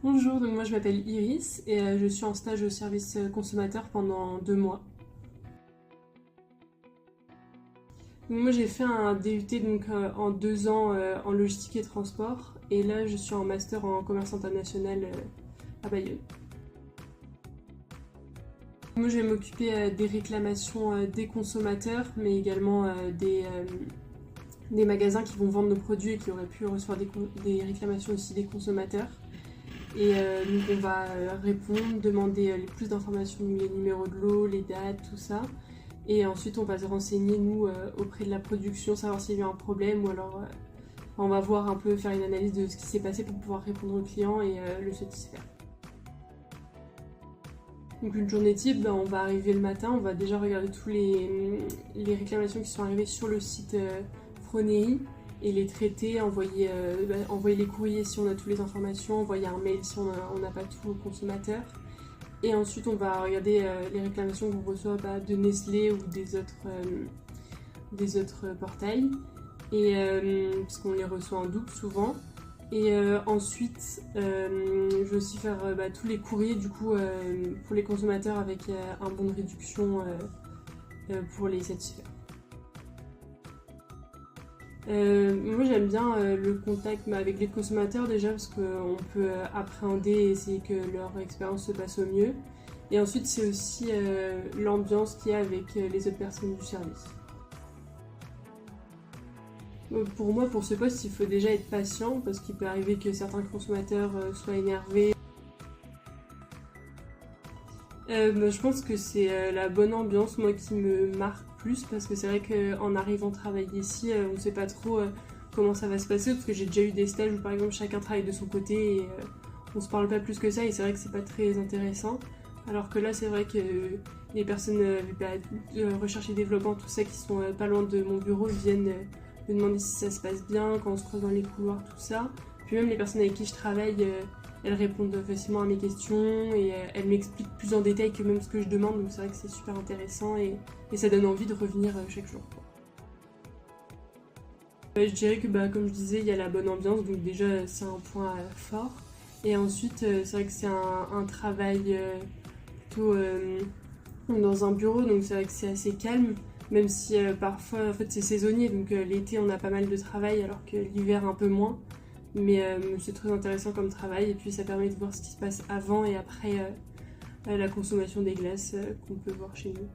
Bonjour, donc moi je m'appelle Iris et je suis en stage au service consommateur pendant 2 mois. Donc moi j'ai fait un DUT en 2 ans en logistique et transport et là je suis en master en commerce international à Bayonne. Moi je vais m'occuper des réclamations des consommateurs mais également des magasins qui vont vendre nos produits et qui auraient pu recevoir des réclamations aussi des consommateurs. Et donc on va répondre, demander les plus d'informations, les numéros de lot, les dates, tout ça. Et ensuite on va se renseigner nous auprès de la production, savoir s'il y a eu un problème ou alors on va voir un peu, faire une analyse de ce qui s'est passé pour pouvoir répondre au client et le satisfaire. Donc une journée type, on va arriver le matin, on va déjà regarder tous les réclamations qui sont arrivées sur le site Froneri et les traiter, envoyer les courriers si on a toutes les informations, envoyer un mail si on n'a pas tout au consommateur. Et ensuite on va regarder les réclamations qu'on reçoit de Nestlé ou des autres portails, et, parce qu'on les reçoit en double souvent. Et ensuite, je vais aussi faire tous les courriers du coup pour les consommateurs avec un bon de réduction pour les satisfaire. Moi j'aime bien le contact avec les consommateurs déjà parce qu'on peut appréhender et essayer que leur expérience se passe au mieux. Et ensuite c'est aussi l'ambiance qu'il y a avec les autres personnes du service. Pour moi, pour ce poste, il faut déjà être patient parce qu'il peut arriver que certains consommateurs soient énervés. Je pense que c'est la bonne ambiance, moi, qui me marque plus parce que c'est vrai qu'en arrivant travailler ici, on ne sait pas trop comment ça va se passer parce que j'ai déjà eu des stages où par exemple chacun travaille de son côté et on se parle pas plus que ça et c'est vrai que c'est pas très intéressant. Alors que là, c'est vrai que les personnes de recherche et développement, tout ça, qui sont pas loin de mon bureau, viennent me demander si ça se passe bien, quand on se croise dans les couloirs, tout ça. Puis même les personnes avec qui je travaille, elles répondent facilement à mes questions et elles m'expliquent plus en détail que même ce que je demande, donc c'est vrai que c'est super intéressant et ça donne envie de revenir chaque jour. Je dirais que comme je disais, il y a la bonne ambiance, donc déjà c'est un point fort. Et ensuite, c'est vrai que c'est un travail plutôt dans un bureau, donc c'est vrai que c'est assez calme, même si parfois en fait c'est saisonnier, donc l'été on a pas mal de travail alors que l'hiver un peu moins. Mais c'est très intéressant comme travail et puis ça permet de voir ce qui se passe avant et après la consommation des glaces qu'on peut voir chez nous.